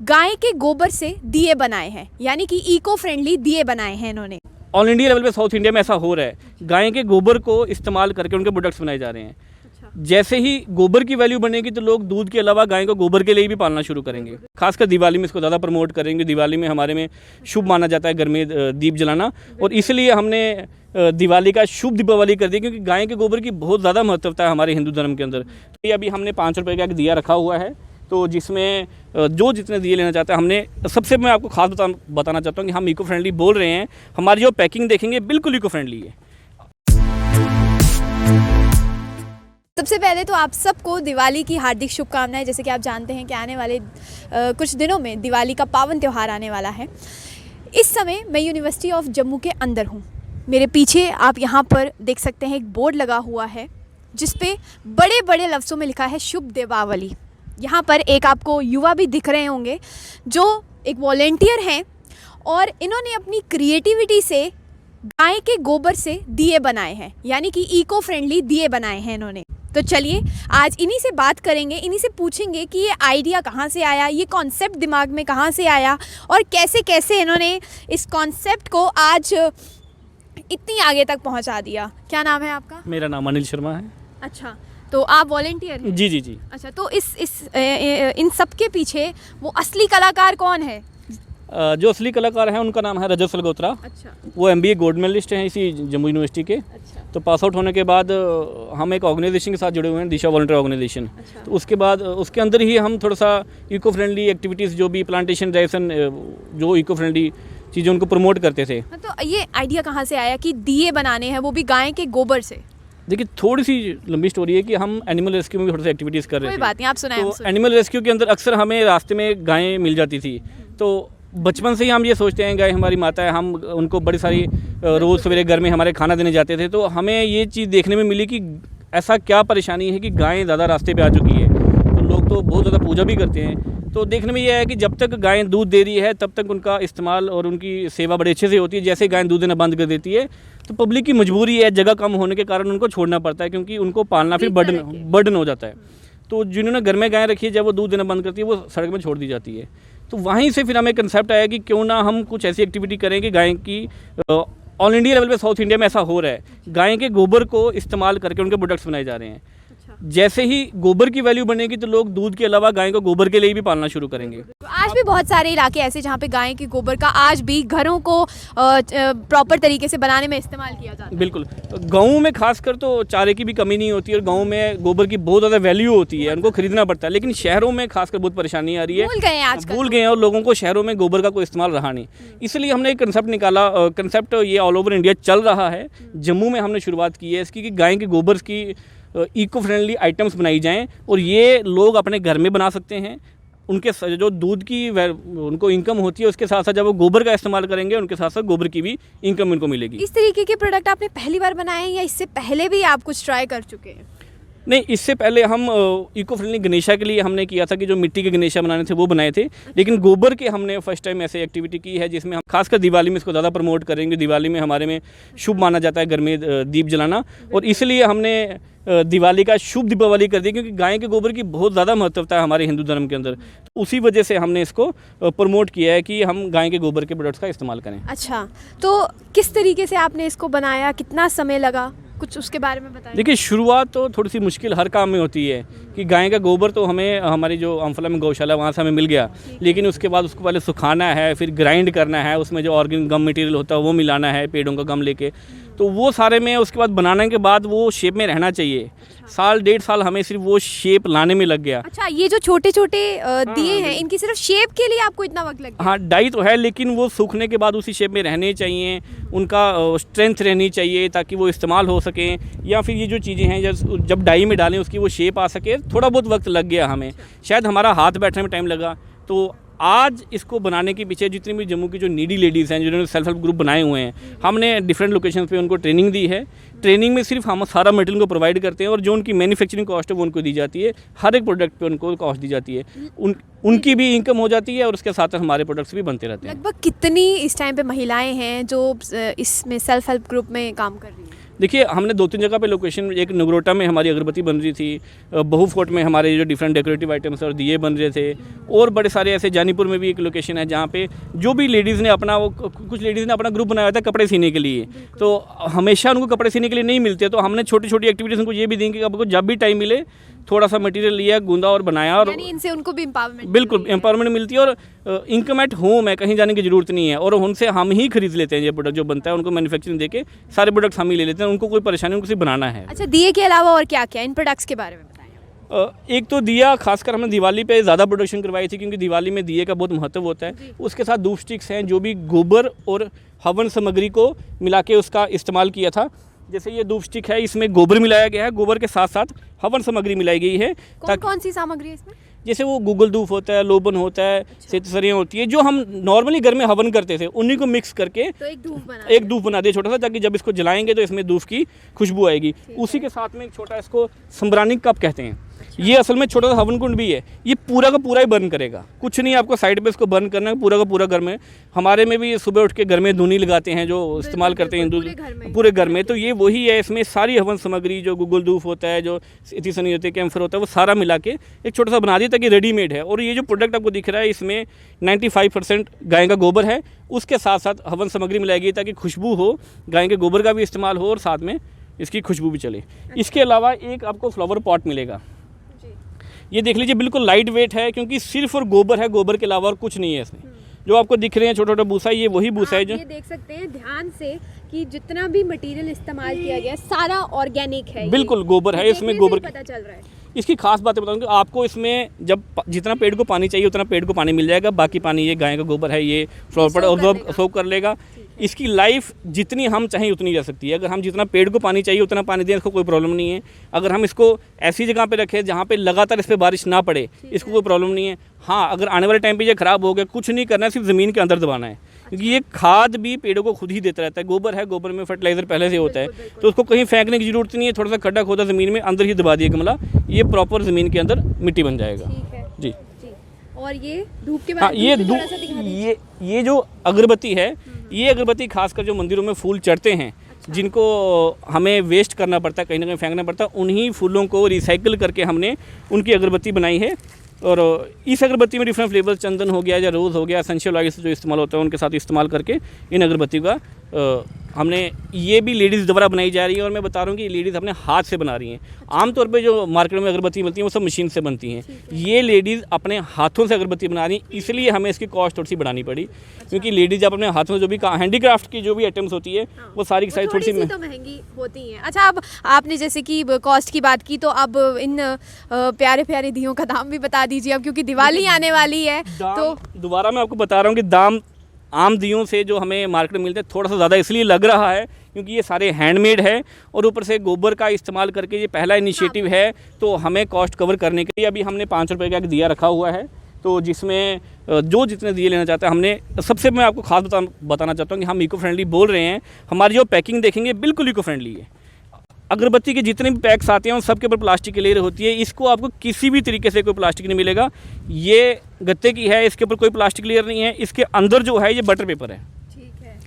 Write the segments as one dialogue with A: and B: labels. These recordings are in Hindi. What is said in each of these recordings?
A: गाय के गोबर से दिए बनाए हैं, यानी कि इको फ्रेंडली दिए बनाए हैं इन्होंने।
B: ऑल इंडिया लेवल पे साउथ इंडिया में ऐसा हो रहा है, गाय के गोबर को इस्तेमाल करके उनके प्रोडक्ट्स बनाए जा रहे हैं। जैसे ही गोबर की वैल्यू बनेगी तो लोग दूध के अलावा गाय को गोबर के लिए भी पालना शुरू करेंगे। खासकर दिवाली में इसको ज़्यादा प्रमोट करेंगे। दिवाली में हमारे में शुभ माना जाता है घर में दीप जलाना, और इसलिए हमने दिवाली का शुभ दीपावली कर दी, क्योंकि गाय के गोबर की बहुत ज़्यादा महत्वता है हमारे हिंदू धर्म के अंदर। तो ये अभी हमने 5 रुपये का एक दिया रखा हुआ है, तो जिसमें जो जितने दिए लेना चाहते हैं हमने सबसे, मैं आपको खास बताना चाहता हूँ कि हम इको फ्रेंडली बोल रहे हैं। हमारी जो पैकिंग देखेंगे बिल्कुल इको फ्रेंडली है।
A: सबसे पहले तो आप सबको दिवाली की हार्दिक शुभकामनाएं। जैसे कि आप जानते हैं कि आने वाले कुछ दिनों में दिवाली का पावन त्यौहार आने वाला है। इस समय मैं यूनिवर्सिटी ऑफ जम्मू के अंदर हूँ। मेरे पीछे आप यहाँ पर देख सकते हैं एक बोर्ड लगा हुआ है जिस पे बड़े बड़े लफ्ज़ों में लिखा है शुभ दीपावली। यहाँ पर एक आपको युवा भी दिख रहे होंगे जो एक वॉलेंटियर हैं, और इन्होंने अपनी क्रिएटिविटी से गाय के गोबर से दिए बनाए हैं, यानी कि इको फ्रेंडली दिए बनाए हैं इन्होंने। तो चलिए आज इन्हीं से बात करेंगे, इन्हीं से पूछेंगे कि ये आइडिया कहाँ से आया, ये कॉन्सेप्ट दिमाग में कहाँ से आया, और कैसे कैसे इन्होंने इस कॉन्सेप्ट को आज इतनी आगे तक पहुँचा दिया। क्या नाम है आपका?
B: मेरा नाम अनिल शर्मा है।
A: अच्छा, तो आप वॉलेंटियर हैं?
B: जी जी जी।
A: अच्छा, तो इन सब के पीछे वो असली कलाकार कौन है?
B: जो असली कलाकार हैं उनका नाम है रजत सलगोत्रा।
A: अच्छा।
B: वो MBA गोल्ड मेडलिस्ट हैं इसी जम्मू यूनिवर्सिटी के।
A: अच्छा।
B: तो पास आउट होने के बाद हम एक ऑर्गेनाइजेशन के साथ जुड़े हुए हैं, दिशा वॉलंटियर ऑर्गेनाइजेशन।
A: अच्छा।
B: तो उसके बाद उसके अंदर ही हम थोड़ा सा इको फ्रेंडली एक्टिविटीज़, जो भी प्लांटेशन ड्राइव, जो इको फ्रेंडली चीज़ें उनको प्रमोट करते थे।
A: तो ये आइडिया कहाँ से आया कि दिए बनाने हैं, वो भी गाय के गोबर से?
B: देखिए, थोड़ी सी लंबी स्टोरी है कि हम एनिमल रेस्क्यू में भी थोड़ी सी एक्टिविटीज़ कर रहे थे।
A: कोई बात नहीं, आप सुनाएं।
B: तो एनिमल रेस्क्यू के अंदर अक्सर हमें रास्ते में गायें मिल जाती थी। तो बचपन से ही हम ये सोचते हैं गाय हमारी माता है, हम उनको बड़ी सारी रोज़ सवेरे घर में हमारे खाना देने जाते थे। तो हमें ये चीज़ देखने में मिली कि ऐसा क्या परेशानी है कि गायें ज़्यादा रास्ते पे आ चुकी है। तो लोग तो बहुत ज़्यादा पूजा भी करते हैं। तो देखने में ये है कि जब तक गायें दूध दे रही है तब तक उनका इस्तेमाल और उनकी सेवा बड़े अच्छे से होती है। जैसे गायें दूध देना बंद कर देती है तो पब्लिक की मजबूरी है, जगह कम होने के कारण उनको छोड़ना पड़ता है, क्योंकि उनको पालना फिर बर्डन हो जाता है। तो जिन्होंने घर में गाय रखी है, जब वो दूध देना बंद करती है वो सड़क में छोड़ दी जाती है। तो वहीं से फिर हमें कंसेप्ट आया कि क्यों ना हम कुछ ऐसी एक्टिविटी करें कि गाय की, ऑल इंडिया लेवल पे साउथ इंडिया में ऐसा हो रहा है, गाय के गोबर को इस्तेमाल करके उनके प्रोडक्ट्स बनाए जा रहे हैं। जैसे ही गोबर की वैल्यू बनेगी तो लोग दूध के अलावा गाय को गोबर के लिए भी पालना शुरू करेंगे।
A: तो आज भी बहुत सारे इलाके ऐसे जहाँ पे गाय के गोबर का आज भी घरों को प्रॉपर तरीके से बनाने में इस्तेमाल किया जाता है।
B: बिल्कुल, गाँव में खासकर तो चारे की भी कमी नहीं होती है, और गाँव में गोबर की बहुत ज़्यादा वैल्यू होती है, उनको खरीदना पड़ता है। लेकिन शहरों में खासकर बहुत परेशानी आ रही है, भूल गए हैं, और लोगों को शहरों में गोबर का कोई इस्तेमाल रहा नहीं। इसलिए हमने एक कंसेप्ट निकाला। कंसेप्ट ये ऑल ओवर इंडिया चल रहा है। जम्मू में हमने शुरुआत की है इसकी कि गाय के गोबर की इको फ्रेंडली आइटम्स बनाई जाएं, और ये लोग अपने घर में बना सकते हैं। उनके जो दूध की उनको इनकम होती है, उसके साथ साथ जब वो गोबर का इस्तेमाल करेंगे उनके साथ साथ गोबर की भी इनकम उनको मिलेगी।
A: इस तरीके के प्रोडक्ट आपने पहली बार बनाए हैं या इससे पहले भी आप कुछ ट्राई कर चुके हैं?
B: नहीं, इससे पहले हम इको फ्रेंडली गणेशा के लिए हमने किया था कि जो मिट्टी के गणेशा बनाने थे वो बनाए थे। लेकिन गोबर के हमने फर्स्ट टाइम ऐसे एक्टिविटी की है जिसमें हम खासकर दिवाली में इसको ज़्यादा प्रमोट करेंगे। दिवाली में हमारे में शुभ माना जाता है घर में दीप जलाना, और इसलिए हमने दिवाली का शुभ दीपावली कर दी, क्योंकि गाय के गोबर की बहुत ज़्यादा महत्वता है हमारे हिंदू धर्म के अंदर। तो उसी वजह से हमने इसको प्रमोट किया है कि हम गाय के गोबर के प्रोडक्ट्स का इस्तेमाल करें।
A: अच्छा, तो किस तरीके से आपने इसको बनाया, कितना समय लगा, कुछ उसके बारे में बताइए।
B: देखिए, शुरुआत तो थोड़ी सी मुश्किल हर काम में होती है कि गाय का गोबर तो हमें हमारी जो अम्फला में गौशाला वहाँ से हमें मिल गया, लेकिन उसके बाद उसको पहले सुखाना है, फिर ग्राइंड करना है, उसमें जो ऑर्गेनिक गम मटेरियल होता है वो मिलाना है, पेड़ों का गम लेके। तो वो सारे में उसके बाद बनाने के बाद वो शेप में रहना चाहिए। साल 1.5 साल हमें सिर्फ वो शेप लाने में लग गया।
A: अच्छा, ये जो छोटे छोटे दिए हैं, इनकी सिर्फ शेप के लिए आपको इतना वक्त लग गया?
B: हाँ, डाई तो है, लेकिन वो सूखने के बाद उसी शेप में रहने चाहिए, उनका स्ट्रेंथ रहनी चाहिए ताकि वो इस्तेमाल हो सकें। या फिर ये जो चीज़ें हैं जब डाई में डालें उसकी वो शेप आ सके। थोड़ा बहुत वक्त लग गया हमें, शायद हमारा हाथ बैठने में टाइम लगा। तो आज इसको बनाने के पीछे जितनी भी जम्मू की जो नीडी लेडीज़ हैं, जिन्होंने सेल्फ हेल्प ग्रुप बनाए हुए हैं, हमने डिफरेंट लोकेशन पे उनको ट्रेनिंग दी है। ट्रेनिंग में सिर्फ हम सारा मटेरियल को प्रोवाइड करते हैं, और जो उनकी मैन्युफैक्चरिंग कॉस्ट है वो उनको दी जाती है। हर एक प्रोडक्ट पे उनको कॉस्ट दी जाती है, उनकी भी इनकम हो जाती है, और उसके साथ हमारे प्रोडक्ट्स भी बनते रहते हैं।
A: लगभग कितनी इस टाइम पे महिलाएँ हैं जो इसमें सेल्फ हेल्प ग्रुप में काम कर रही हैं?
B: देखिए हमने 2-3 जगह पे लोकेशन, एक नगरोटा में हमारी अगरबत्ती बन रही थी, बहू फोर्ट में हमारे जो डिफरेंट डेकोरेटिव आइटम्स और दिए बन रहे थे, और बड़े सारे ऐसे जानीपुर में भी एक लोकेशन है जहाँ पे जो भी लेडीज़ ने अपना कुछ लेडीज़ ने अपना ग्रुप बनाया था कपड़े सीने के लिए, तो हमेशा उनको कपड़े सीने के लिए नहीं मिलते, तो हमने छोटी छोटी एक्टिविटीज़ उनको ये भी दी कि आपको जब भी टाइम मिले थोड़ा सा मटेरियल लिया, गूंदा और बनाया, और
A: इनसे उनको भी एम्पावरमेंट,
B: बिल्कुल एम्पावरमेंट मिलती है, और इनकम एट होम है, कहीं जाने की ज़रूरत नहीं है, और उनसे हम ही खरीद लेते हैं ये प्रोडक्ट जो बनता है, उनको मैन्युफैक्चरिंग देके सारे प्रोडक्ट्स हम ही ले लेते हैं, उनको कोई परेशानी, उनको सिर्फ बनाना है।
A: अच्छा, दिए के अलावा और क्या क्या इन प्रोडक्ट्स के बारे में बताएं?
B: एक तो दिया, खासकर हमने दिवाली पे ज़्यादा प्रोडक्शन करवाई थी, क्योंकि दिवाली में दिए का बहुत महत्व होता है। उसके साथ धूप स्टिक्स हैं जो भी गोबर और हवन सामग्री को मिला के उसका इस्तेमाल किया था। जैसे ये धूप स्टिक है, इसमें गोबर मिलाया गया है, गोबर के साथ साथ हवन सामग्री मिलाई गई है।
A: कौन सी सामग्री है इसमें?
B: जैसे वो गूगल धूप होता है, लोबन होता है, सेतसरियाँ होती है, जो हम नॉर्मली घर में हवन करते थे, उन्हीं को मिक्स करके
A: तो एक धूप बना
B: दिया छोटा सा, ताकि जब इसको जलाएंगे तो इसमें धूप की खुशबू आएगी। उसी के साथ में एक छोटा, इसको संबरानी कप कहते हैं। ये असल में छोटा सा हवन कुंड भी है, ये पूरा का पूरा ही बर्न करेगा, कुछ नहीं आपको साइड पे इसको बर्न करना है, पूरा का पूरा घर में। हमारे में भी सुबह उठ के घर में धुनी लगाते हैं, जो इस्तेमाल करते हैं हिंदू पूरे घर में, तो ये वही है। इसमें सारी हवन सामग्री, जो गूगल धूप होता है, जो इतिसनी होती है, कैम्फर होता है, वो सारा मिला के एक छोटा सा बना दिया ताकि रेडीमेड है। और ये जो प्रोडक्ट आपको दिख रहा है, इसमें 95% गाय का गोबर है, उसके साथ साथ हवन सामग्री मिलाई गई ताकि खुशबू हो, गाय के गोबर का भी इस्तेमाल हो और साथ में इसकी खुशबू भी चले। इसके अलावा एक आपको फ्लावर पॉट मिलेगा, ये देख लीजिए, बिल्कुल लाइट वेट है, क्योंकि सिर्फ और गोबर है, गोबर के अलावा और कुछ नहीं है इसमें। जो आपको दिख रहे हैं छोटा छोटा भूसा, ये वही भूसा है जो
A: ये देख सकते हैं ध्यान से कि जितना भी मटेरियल इस्तेमाल किया गया सारा ऑर्गेनिक है,
B: बिल्कुल गोबर है, इसमें गोबर
A: पता चल रहा है।
B: इसकी खास बातें बताऊंगी आपको, इसमें जब जितना पेड़ को पानी चाहिए उतना पेड़ को पानी मिल जाएगा, बाकी पानी ये गाय का गोबर है, ये फ्लावर पॉट ऑब्जॉर्ब सोक कर लेगा। इसकी लाइफ जितनी हम चाहें उतनी जा सकती है। अगर हम जितना पेड़ को पानी चाहिए उतना पानी दें, इसको कोई प्रॉब्लम नहीं है। अगर हम इसको ऐसी जगह पे रखें जहाँ पे लगातार इस पर बारिश ना पड़े, इसको कोई प्रॉब्लम नहीं है। हाँ, अगर आने वाले टाइम पे ये ख़राब हो गया, कुछ नहीं करना है, सिर्फ ज़मीन के अंदर दबाना है, क्योंकि ये खाद भी पेड़ों को खुद ही देता रहता है। गोबर है, गोबर में फर्टिलाइज़र पहले से होता है, तो उसको कहीं फेंकने की ज़रूरत नहीं है। थोड़ा सा खड्डा खोदा ज़मीन में, अंदर ही दबा दिया गमला, ये प्रॉपर ज़मीन के अंदर मिट्टी बन जाएगा। जी।
A: और ये धूप के
B: हाँ,
A: बाद
B: ये ये जो अगरबत्ती है, ये अगरबत्ती खासकर जो मंदिरों में फूल चढ़ते हैं, जिनको हमें वेस्ट करना पड़ता है, कहीं ना कहीं फेंकना पड़ता है, उन्हीं फूलों को रिसाइकिल करके हमने उनकी अगरबत्ती बनाई है। और इस अगरबत्ती में डिफरेंट फ्लेवर, चंदन हो गया या रोज़ हो गया, एसेंशियल ऑयल्स जो इस्तेमाल होता है उनके साथ इस्तेमाल करके इन अगरबत्ती का हमने, ये भी लेडीज़ द्वारा बनाई जा रही है। और मैं बता रहा हूँ कि लेडीज़ अपने हाथ से बना रही हैं। आमतौर पे जो मार्केट में अगरबत्ती मिलती हैं वो सब मशीन से बनती हैं, ये लेडीज़ अपने हाथों से अगरबत्ती बना रही हैं, इसलिए हमें इसकी कॉस्ट थोड़ी सी बढ़ानी पड़ी। क्योंकि लेडीज़ जब अपने हाथों से जो भी हैंडीक्राफ्ट की जो भी आइटम्स होती है वो सारी की सारी थोड़ी सी
A: तो महंगी होती हैं। अच्छा, अब आपने जैसे कि कॉस्ट की बात की, तो अब इन प्यारे प्यारे दियों का दाम भी बता दीजिए अब, क्योंकि दिवाली आने वाली है। तो
B: दोबारा मैं आपको बता रहा हूँ कि दाम आम दियों से जो हमें मार्केट में मिलते हैं थोड़ा सा ज़्यादा इसलिए लग रहा है क्योंकि ये सारे हैंडमेड है, और ऊपर से गोबर का इस्तेमाल करके ये पहला इनिशिएटिव है, तो हमें कॉस्ट कवर करने के लिए अभी हमने 5 रुपये का एक दिया रखा हुआ है, तो जिसमें जो जितने दिए लेना चाहते हैं हमने। सबसे मैं आपको खास बताना चाहता हूँ कि हम इको फ्रेंडली बोल रहे हैं। हमारी जो पैकिंग देखेंगे बिल्कुल इको फ्रेंडली है। अगरबत्ती के जितने भी पैक्स आते हैं उन सब के ऊपर प्लास्टिक की लेयर होती है, इसको आपको किसी भी तरीके से कोई प्लास्टिक नहीं मिलेगा। ये गत्ते की है, इसके ऊपर कोई प्लास्टिक लेयर नहीं है, इसके अंदर जो है ये बटर पेपर है।
A: ठीक है,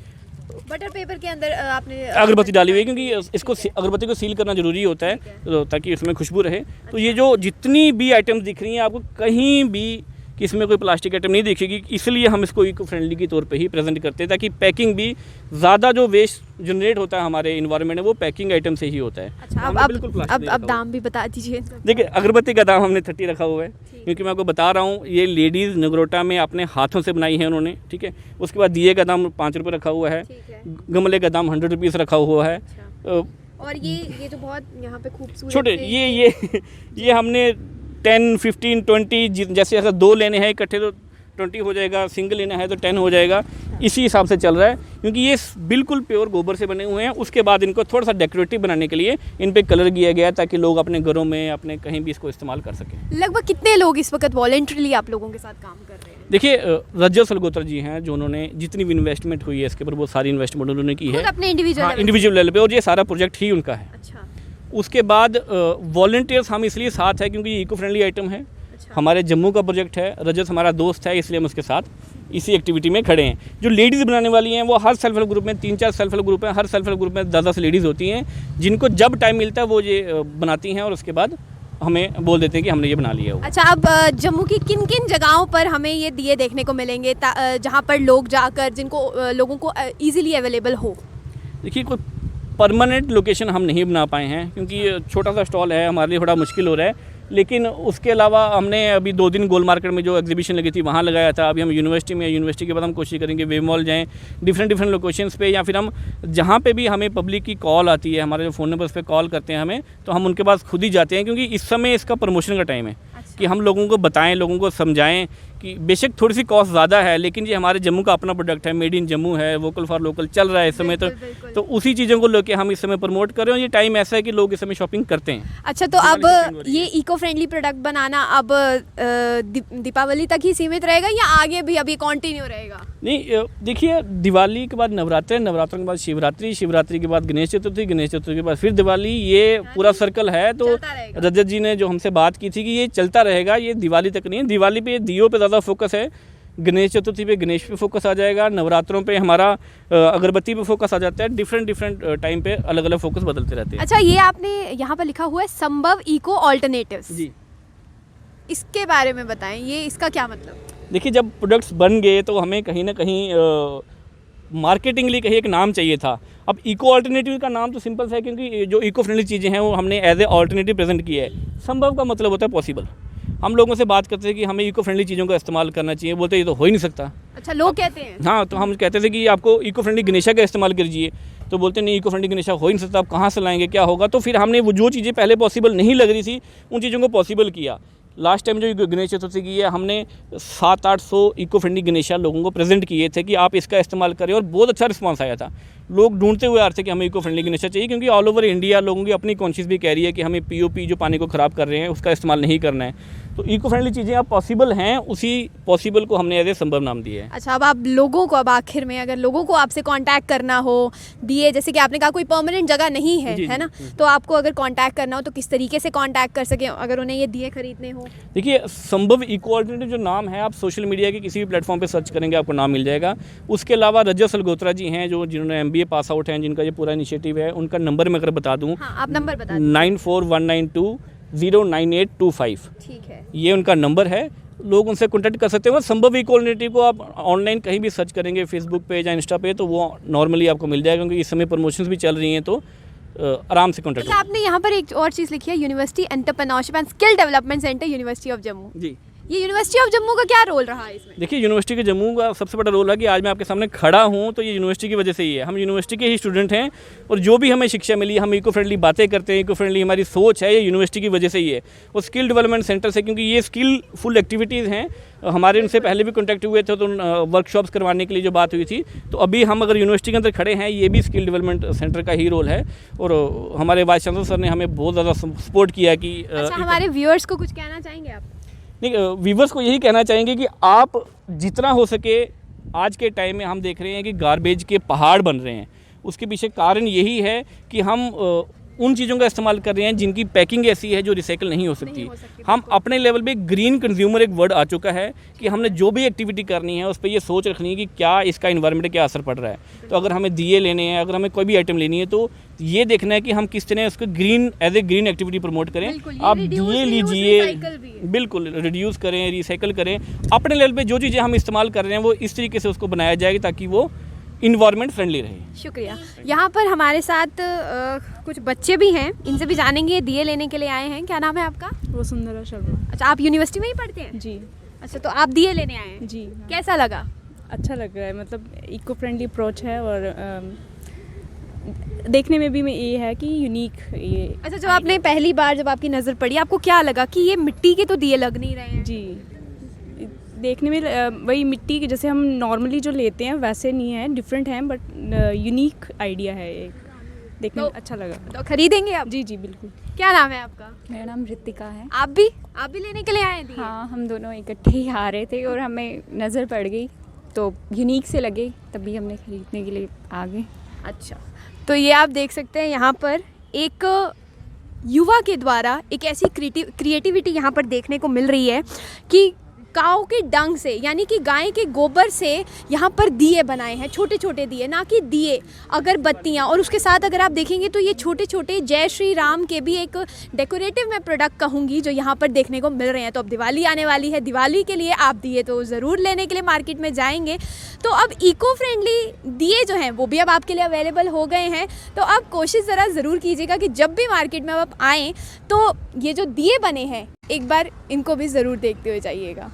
A: बटर पेपर के अंदर आपने
B: अगरबत्ती डाली हुई है, क्योंकि इसको अगरबत्ती को सील करना ज़रूरी होता है ताकि उसमें खुशबू रहे। तो ये जो जितनी भी आइटम्स दिख रही हैं आपको कहीं भी कि इसमें कोई प्लास्टिक आइटम नहीं दिखेगी, इसलिए हम इसको इको फ्रेंडली के तौर पे ही प्रेजेंट करते हैं, ताकि पैकिंग भी ज़्यादा जो वेस्ट जनरेट होता है हमारे इन्वायरमेंट में वो पैकिंग आइटम से ही होता है।
A: अच्छा, अब दाम भी बता दीजिए।
B: देखिए, अगरबत्ती का दाम हमने 30 रखा हुआ है, क्योंकि मैं आपको बता रहा हूँ ये लेडीज़ नगरोटा में अपने हाथों से बनाई है उन्होंने, ठीक है। उसके बाद दिए का दाम 5 रुपये रखा हुआ है, गमले का दाम 100 रुपीज़ रखा हुआ है।
A: और ये जो बहुत यहाँ पे खूबसूरत
B: छोटे ये हमने 10, 15, 20 जैसे अगर 2 लेने हैं इकट्ठे तो 20 हो जाएगा, सिंगल लेना है तो 10 हो जाएगा, इसी हिसाब से चल रहा है। क्योंकि ये बिल्कुल प्योर गोबर से बने हुए हैं। उसके बाद इनको थोड़ा सा डेकोरेटिव बनाने के लिए इन पे कलर किया गया ताकि लोग अपने घरों में, अपने कहीं भी इसको इस्तेमाल कर सकें।
A: लगभग कितने लोग इस वक्त वॉलंटरीली आप लोगों के साथ काम कर रहे हैं?
B: देखिए, रजत सलगोत्रा जी हैं जो उन्होंने जितनी भी इन्वेस्टमेंट हुई है इसके ऊपर वो सारी इन्वेस्टमेंट उन्होंने की है
A: अपने इंडिविजुअल
B: लेवल पे, और ये सारा प्रोजेक्ट ही उनका है।
A: अच्छा।
B: उसके बाद वॉलंटियर्स हम इसलिए साथ है क्योंकि इको फ्रेंडली आइटम है। हमारे जम्मू का प्रोजेक्ट है, रजत हमारा दोस्त है इसलिए हम उसके साथ इसी एक्टिविटी में खड़े हैं। जो लेडीज़ बनाने वाली हैं वो हर सेल्फ हेल्प ग्रुप में 3-4 सेल्फ हेल्प ग्रुप हैं, हर सेल्फ हेल्प ग्रुप में 10-10 लेडीज़ होती हैं, जिनको जब टाइम मिलता है वो ये बनाती हैं और उसके बाद हमें बोल देते हैं कि हमने ये बना लिया हो।
A: अच्छा, अब जम्मू की किन किन जगहों पर हमें ये दिए देखने को मिलेंगे जहाँ पर लोग जाकर जिनको लोगों को ईजिली अवेलेबल हो?
B: देखिए, कोई परमानेंट लोकेशन हम नहीं बना पाए हैं क्योंकि छोटा सा स्टॉल है, हमारे लिए थोड़ा मुश्किल हो रहा है। लेकिन उसके अलावा हमने अभी 2 दिन गोल मार्केट में जो एग्जीबिशन लगी थी वहाँ लगाया था। अभी हम यूनिवर्सिटी में, यूनिवर्सिटी के बाद हम कोशिश करेंगे वेव मॉल जाएँ, डिफरेंट लोकेशंस पे, या फिर हम जहाँ पे भी हमें पब्लिक की कॉल आती है, हमारे जो फ़ोन नंबर्स पे कॉल करते हैं हमें, तो हम उनके पास खुद ही जाते हैं क्योंकि इस समय इसका प्रमोशन का टाइम है। कि हम लोगों को बताएं, लोगों को समझाएं कि बेशक थोड़ी सी कॉस्ट ज़्यादा है लेकिन ये हमारे जम्मू का अपना प्रोडक्ट है, मेड इन जम्मू है, वोकल फॉर लोकल चल रहा है इस समय। तो उसी चीज़ों को लेकर हम इस समय प्रमोट कर रहे हैं और ये टाइम ऐसा है कि लोग इस समय शॉपिंग करते हैं।
A: अच्छा, तो अब ये इको फ्रेंडली प्रोडक्ट बनाना अब दीपावली तक ही सीमित रहेगा या आगे भी अभी कंटिन्यू रहेगा?
B: नहीं, देखिए, दिवाली के बाद नवरात्र, नवरात्रों के बाद शिवरात्रि, शिवरात्रि के बाद गणेश चतुर्थी, गणेश चतुर्थी के बाद फिर दिवाली, ये पूरा सर्कल है। तो रजत जी ने जो हमसे बात की थी कि ये चलता रहेगा, ये दिवाली तक नहीं है। दिवाली पे दियों पे ज़्यादा फोकस है, गणेश चतुर्थी पे गणेश पे फोकस आ जाएगा, नवरात्रों पे हमारा अगरबत्ती पे फोकस आ जाता है। डिफरेंट टाइम पे अलग अलग फोकस बदलते रहते हैं।
A: अच्छा, ये आपने यहाँ पर लिखा हुआ है संभव इको ऑल्टरनेटिव्स,
B: जी,
A: इसके बारे में बताएं, ये इसका क्या मतलब?
B: देखिए, जब प्रोडक्ट्स बन गए तो हमें कहीं ना कहीं मार्केटिंग लिए कहीं एक नाम चाहिए था। अब इको ऑल्टरनेटिव का नाम तो सिंपल सा है क्योंकि जो इको फ्रेंडली चीज़ें हैं वो हमने एज ए ऑल्टरनेटिव प्रेजेंट किया है। संभव का मतलब होता है पॉसिबल। हम लोगों से बात करते हैं कि हमें इको फ्रेंडली चीज़ों का इस्तेमाल करना चाहिए, बोलते हैं ये तो हो ही नहीं सकता।
A: अच्छा, लोग कहते हैं?
B: हाँ, तो हम कहते थे कि आपको इको फ्रेंडली गणेशा का इस्तेमाल कीजिए, तो बोलते नहीं, इको फ्रेंडली गणेशा हो ही नहीं सकता, आप कहाँ से लाएंगे, क्या होगा। तो फिर हमने वो जो चीज़ें पहले पॉसिबल नहीं लग रही थी उन चीज़ों को पॉसिबल किया। लास्ट टाइम जो गणेश चतुर्थी की है हमने 700-800 इको फ्रेंडली गणेशा लोगों को प्रेजेंट किए थे कि आप इसका इस्तेमाल करें, और बहुत अच्छा रिस्पांस आया था। लोग ढूंढते हुए आ रहे थे कि हमें इको फ्रेंडली गणेशा चाहिए क्योंकि ऑल ओवर इंडिया लोगों की अपनी कॉन्शियस भी कह रही है कि हमें पीओपी जो पानी को ख़राब कर रहे हैं उसका इस्तेमाल नहीं करना है। तो इको फ्रेंडली चीज़ें अब पॉसिबल हैं, उसी पॉसिबल को हमने एज ए संभव नाम दिया है।
A: अच्छा, अब आप लोगों को, अब आखिर में अगर लोगों को आपसे कांटेक्ट करना हो, दिए जैसे कि आपने कहा कोई परमानेंट जगह नहीं है, है ना, तो आपको अगर कांटेक्ट करना हो तो किस तरीके से कांटेक्ट कर सकें अगर उन्हें ये दिए खरीदने हो?
B: देखिए, संभव इको ऑल्टरनेटिव जो नाम है आप सोशल मीडिया के किसी भी प्लेटफॉर्म पे सर्च करेंगे आपको नाम मिल जाएगा। उसके अलावा रजत सलगोत्रा जी हैं जिन्होंने MBA पास आउट हैं, जिनका ये पूरा इनिशिएटिव है। उनका नंबर मैं अगर बता दूँ,
A: हाँ, आप नंबर बता दें।
B: 9419209825।
A: ठीक है,
B: ये उनका नंबर है, लोग उनसे कॉन्टैक्ट कर सकते हैं। संभव इको ऑल्टरनेटिव को आप ऑनलाइन कहीं भी सर्च करेंगे, फेसबुक पे या इंस्टा पे, तो वो नॉर्मली आपको मिल जाएगा क्योंकि इस समय प्रमोशंस भी चल रही हैं, तो आराम से कॉन्टैक्ट।
A: आपने यहाँ पर एक और चीज़ लिखी है, university entrepreneurship and skill development centre, university of Jammu.
B: जी,
A: ये यूनिवर्सिटी ऑफ जम्मू का क्या रोल रहा है इसमें?
B: देखिए, यूनिवर्सिटी के जम्मू का सबसे बड़ा रोल है कि आज मैं आपके सामने खड़ा हूँ तो ये यूनिवर्सिटी की वजह से ही है। हम यूनिवर्सिटी के ही स्टूडेंट हैं और जो भी हमें शिक्षा मिली, हम इको फ्रेंडली बातें करते हैं, इको फ्रेंडली हमारी सोच है, ये यूनिवर्सिटी की वजह से ही है। और स्किल डेवलपमेंट सेंटर से, क्योंकि ये स्किलफुल एक्टिविटीज़ हैं, हमारे उनसे पहले भी कॉन्टैक्ट हुए थे तो वर्कशॉप्स करवाने के लिए जो बात हुई थी, तो अभी हम अगर यूनिवर्सिटी के अंदर खड़े हैं, ये भी स्किल डेवलपमेंट सेंटर का ही रोल है। और हमारे वाइस चांसलर सर ने हमें बहुत ज़्यादा सपोर्ट किया कि
A: अच्छा, हमारे व्यूअर्स को कुछ कहना चाहेंगे आप?
B: नहीं, व्यूवर्स को यही कहना चाहेंगे कि आप जितना हो सके, आज के टाइम में हम देख रहे हैं कि गार्बेज के पहाड़ बन रहे हैं। उसके पीछे कारण यही है कि हम उन चीज़ों का इस्तेमाल कर रहे हैं जिनकी पैकिंग ऐसी है जो रिसाइकल नहीं हो सकती। हम अपने लेवल पे ग्रीन कंज्यूमर एक वर्ड आ चुका है कि हमने जो भी एक्टिविटी करनी है उस पर ये सोच रखनी है कि क्या इसका इन्वायरमेंट पे क्या असर पड़ रहा है। तो अगर हमें दिए लेने हैं, अगर हमें कोई भी आइटम लेनी है, तो ये देखना है कि हम किस तरह उसको green as a green activity promote करें। आप दिए लीजिए, बिल्कुल रिड्यूस करें, रिसाइकल करें। अपने लेवल पे जो चीज़ें हम इस्तेमाल कर रहे हैं वो इस तरीके से उसको बनाया जाएगा ताकि वो इन्वायरमेंट फ्रेंडली रहे।
A: शुक्रिया। यहाँ पर हमारे साथ कुछ बच्चे भी हैं, इनसे भी जानेंगे, दिए लेने के लिए आए हैं। क्या नाम है आपका?
C: वसुंधरा शर्मा।
A: अच्छा, आप यूनिवर्सिटी में ही पढ़ते हैं?
C: जी।
A: अच्छा, तो आप दिए लेने आए हैं?
C: जी।
A: कैसा लगा?
C: अच्छा लग रहा है, मतलब इको फ्रेंडली अप्रोच है और देखने में भी ये है कि यूनिक ये।
A: अच्छा, जब आपने पहली बार जब आपकी नज़र पड़ी, आपको क्या लगा कि ये मिट्टी के तो दिए लग नहीं रहे हैं?
C: जी, देखने में वही मिट्टी के जैसे हम नॉर्मली जो लेते हैं वैसे नहीं है, डिफरेंट हैं, बट यूनिक आइडिया है एक, देखने में अच्छा लगा।
A: तो खरीदेंगे आप?
C: जी जी बिल्कुल।
A: क्या नाम है आपका?
D: मेरा नाम ऋतिका है।
A: आप भी लेने के लिए आए थे?
D: हाँ, हम दोनों इकट्ठे ही आ रहे थे और हमें नज़र पड़ गई तो यूनिक से लगे, तभी हमने खरीदने के लिए आ गए।
A: अच्छा, तो ये आप देख सकते हैं यहाँ पर एक युवा के द्वारा एक ऐसी क्रिएटिविटी यहाँ पर देखने को मिल रही है कि काऊ के डंग से यानी कि गाय के गोबर से यहाँ पर दिए बनाए हैं, छोटे छोटे दिए, ना कि दिए, अगरबत्तियाँ। और उसके साथ अगर आप देखेंगे तो ये छोटे छोटे जय श्री राम के भी एक डेकोरेटिव मैं प्रोडक्ट कहूँगी जो यहाँ पर देखने को मिल रहे हैं। तो अब दिवाली आने वाली है, दिवाली के लिए आप दिए तो ज़रूर लेने के लिए मार्केट में जाएंगे। तो अब इको फ्रेंडली दिए जो हैं वो भी अब आपके लिए अवेलेबल हो गए हैं। तो आप कोशिश ज़रा ज़रूर कीजिएगा कि जब भी मार्केट में आप आएँ तो ये जो दिए बने हैं एक बार इनको भी ज़रूर देखते हुए जाइएगा।